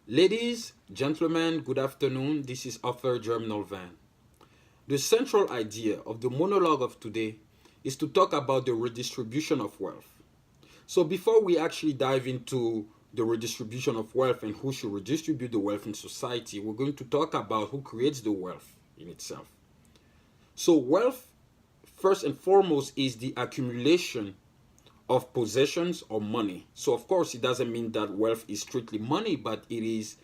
Ladies, gentlemen, good afternoon. This is author Jeremy Nolvan. The central idea of the monologue of today is to talk about the redistribution of wealth. So before we actually dive into the redistribution of wealth and who should redistribute the wealth in society, we're going to talk about who creates the wealth in itself. So wealth, first and foremost, is the accumulation of possessions or money. So of course, it doesn't mean that wealth is strictly money, but it is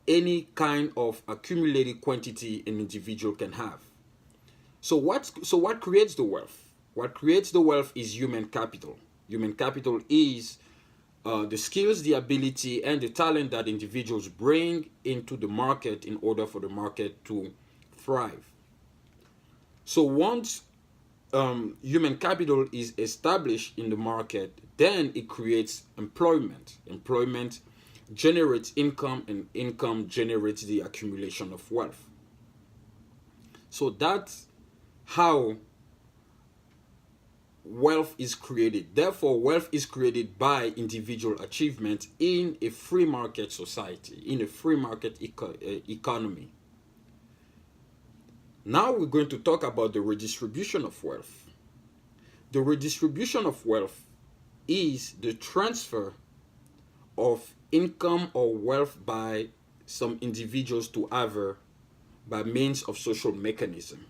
any kind of accumulated quantity an individual can have. So what creates the wealth? What creates the wealth is human capital. Human capital is the skills, the ability, and the talent that individuals bring into the market in order for the market to thrive. So once human capital is established in the market, then it creates employment. Employment generates income, and income generates the accumulation of wealth. So that's how wealth is created. Therefore, wealth is created by individual achievement in a free market society, in a free market economy. Now we're going to talk about the redistribution of wealth. The redistribution of wealth is the transfer of income or wealth by some individuals to other by means of social mechanism.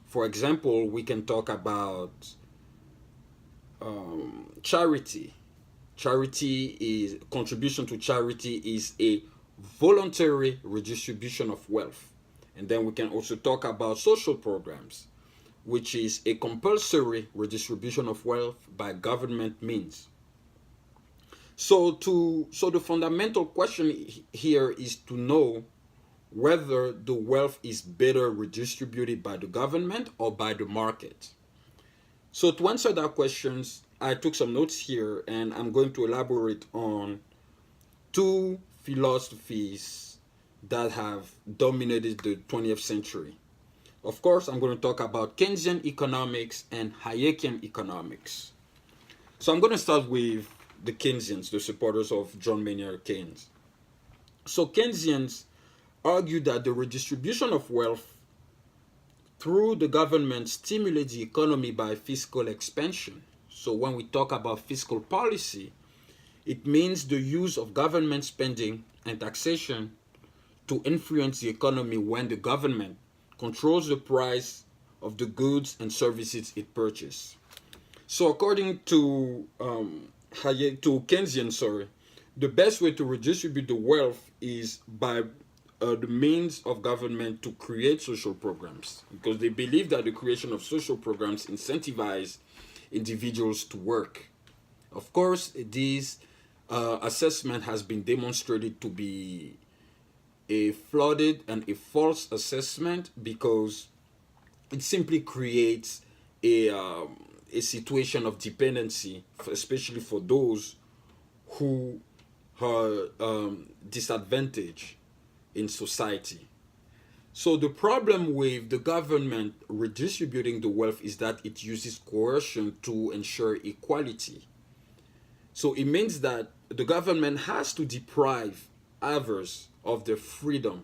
For example, we can talk about charity. Charity is contribution to charity is a voluntary redistribution of wealth. And then we can also talk about social programs, which is a compulsory redistribution of wealth by government means. So the fundamental question here is to know whether the wealth is better redistributed by the government or by the market. So to answer that questions, I took some notes here and I'm going to elaborate on two philosophies that have dominated the 20th century. Of course, I'm going to talk about Keynesian economics and Hayekian economics. So I'm going to start with the Keynesians, the supporters of John Maynard Keynes. So Keynesians argue that the redistribution of wealth through the government stimulates the economy by fiscal expansion. So when we talk about fiscal policy, it means the use of government spending and taxation to influence the economy when the government controls the price of the goods and services it purchases. So according to Keynesian, the best way to redistribute the wealth is by the means of government to create social programs, because they believe that the creation of social programs incentivize individuals to work. Of course, this assessment has been demonstrated to be a flawed and a false assessment because it simply creates a situation of dependency, especially for those who are disadvantaged in society. So the problem with the government redistributing the wealth is that it uses coercion to ensure equality. So it means that the government has to deprive others of their freedom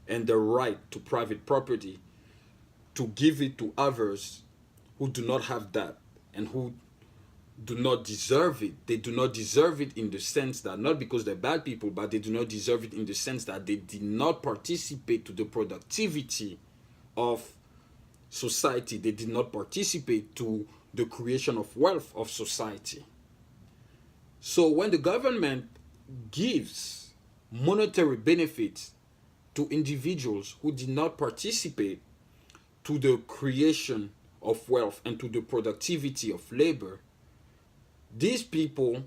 and their right to private property to give it to others who do not have that and who do not deserve it. They do not deserve it in the sense that not because they're bad people, but they do not deserve it in the sense that they did not participate to the productivity of society. They did not participate to the creation of wealth of society. So when the government gives monetary benefits to individuals who did not participate to the creation of wealth and to the productivity of labor, these people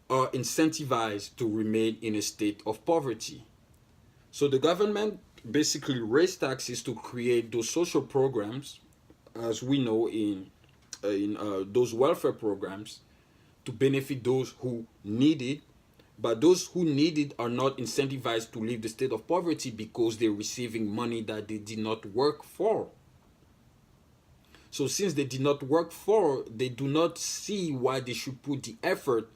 are incentivized to remain in a state of poverty. So the government basically raised taxes to create those social programs, as we know in those welfare programs, to benefit those who need it. But those who need it are not incentivized to leave the state of poverty because they're receiving money that they did not work for. So since they did not work for, they do not see why they should put the effort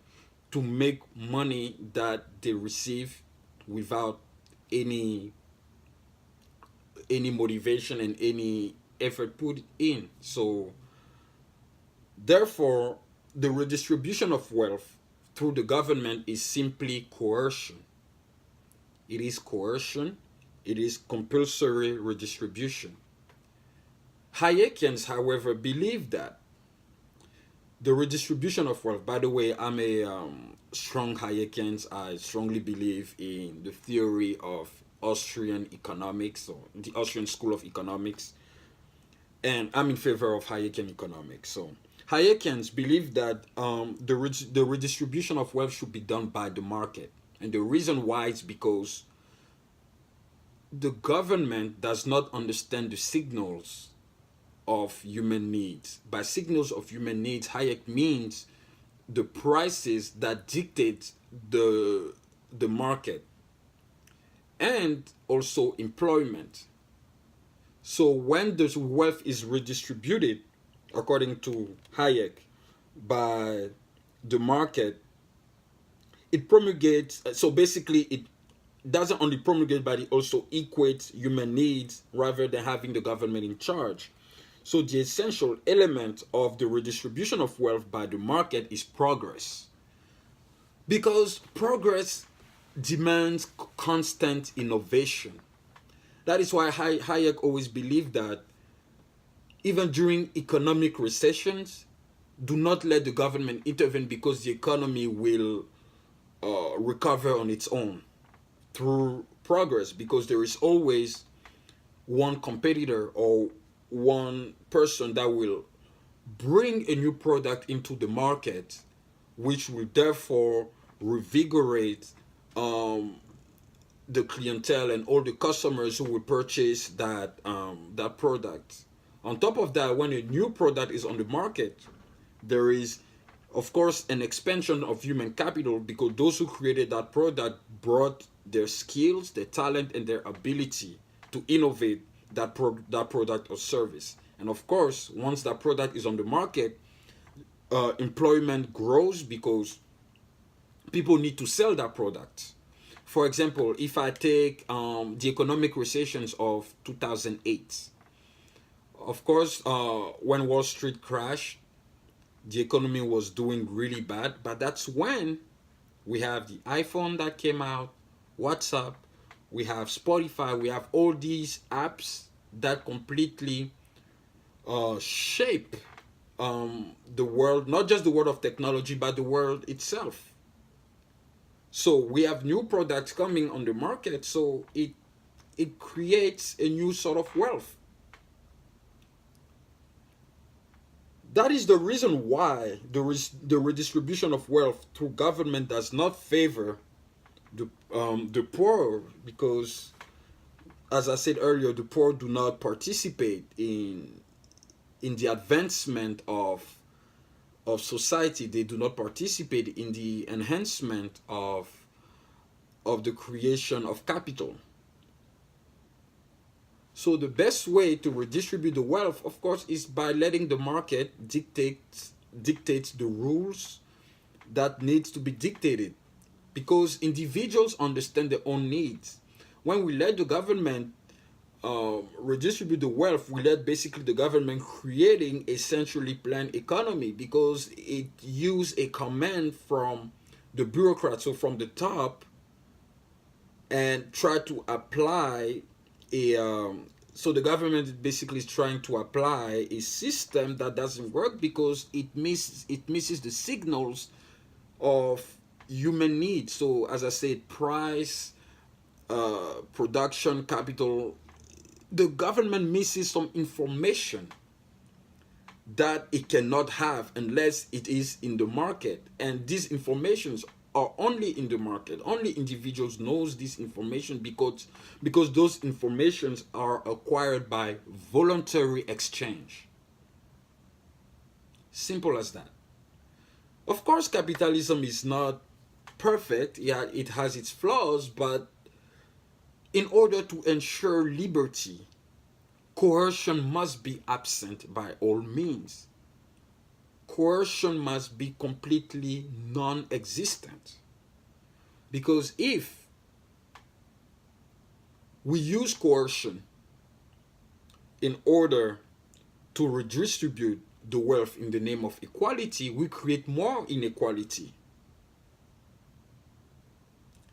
to make money that they receive without any motivation and any effort put in. So therefore, the redistribution of wealth through the government is simply coercion. It is coercion. It is compulsory redistribution. Hayekians, however, believe that the redistribution of wealth, by the way, I'm a strong Hayekian. I strongly believe in the theory of Austrian economics, or the Austrian school of economics, and I'm in favor of Hayekian economics. So Hayekians believe that the redistribution of wealth should be done by the market, and the reason why is because the government does not understand the signals of human needs. By signals of human needs, Hayek means the prices that dictate the market, and also employment. So when the wealth is redistributed, according to Hayek, by the market, it promulgates. So basically, it doesn't only promulgate, but it also equates human needs rather than having the government in charge. So the essential element of the redistribution of wealth by the market is progress. Because progress demands constant innovation. That is why Hayek always believed that even during economic recessions, do not let the government intervene, because the economy will recover on its own through progress, because there is always one competitor or one person that will bring a new product into the market, which will therefore revigorate the clientele and all the customers who will purchase that product. On top of that, when a new product is on the market, there is, of course, an expansion of human capital, because those who created that product brought their skills, their talent, and their ability to innovate that product or service. And of course, once that product is on the market, employment grows because people need to sell that product. For example, if I take the economic recessions of 2008, of course, when Wall Street crashed, the economy was doing really bad, but that's when we have the iPhone that came out, WhatsApp, we have Spotify, we have all these apps that completely shape the world, not just the world of technology, but the world itself. So we have new products coming on the market, so it creates a new sort of wealth. That is the reason why the redistribution of wealth through government does not favor the poor, because, as I said earlier, the poor do not participate in the advancement of society. They do not participate in the enhancement of the creation of capital. So the best way to redistribute the wealth, of course, is by letting the market dictate the rules that needs to be dictated, because individuals understand their own needs. When we let the government redistribute the wealth, we let basically the government creating a centrally planned economy, because it use a command from the bureaucrats, so from the top, and try to apply so the government basically is trying to apply a system that doesn't work, because it misses the signals of human needs. So as I said, price, production, capital, the government misses some information that it cannot have unless it is in the market, and these informations are only in the market. Only individuals knows this information, because those informations are acquired by voluntary exchange. Simple as that. Of course, capitalism is not perfect. Yeah, it has its flaws, but in order to ensure liberty, coercion must be absent by all means. Coercion must be completely non-existent. Because if we use coercion in order to redistribute the wealth in the name of equality. We create more inequality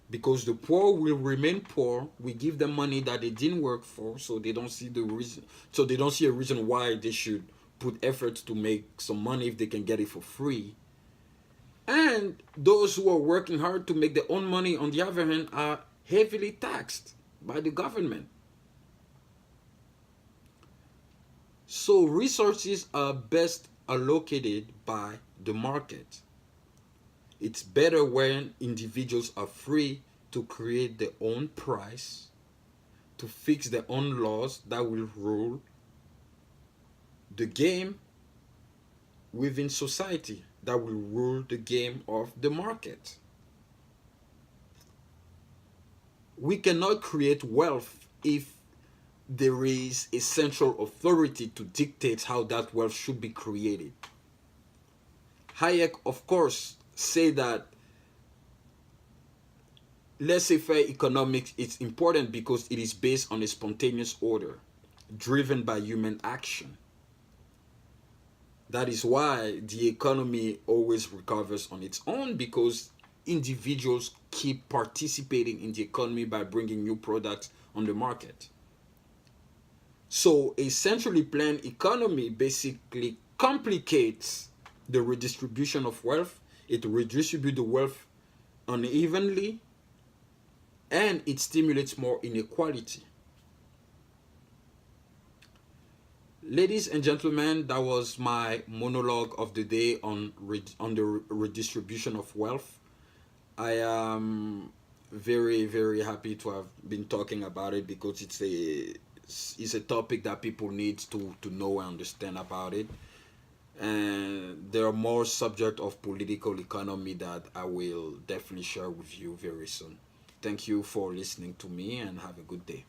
because the poor will remain poor. We give them money that they didn't work for, so they don't see the reason. So they don't see a reason why they should put effort to make some money if they can get it for free. And those who are working hard to make their own money, on the other hand, are heavily taxed by the government. So resources are best allocated by the market. It's better when individuals are free to create their own price, to fix their own laws that will rule the game within society, that will rule the game of the market. We cannot create wealth if there is a central authority to dictate how that wealth should be created. Hayek, of course, say that laissez-faire economics is important because it is based on a spontaneous order driven by human action. That is why the economy always recovers on its own, because individuals keep participating in the economy by bringing new products on the market. So a centrally planned economy basically complicates the redistribution of wealth. It redistributes the wealth unevenly, and it stimulates more inequality. Ladies and gentlemen, that was my monologue of the day on the redistribution of wealth. I am very, very happy to have been talking about it because it's a topic that people need to know and understand about it. And there are more subjects of political economy that I will definitely share with you very soon. Thank you for listening to me and have a good day.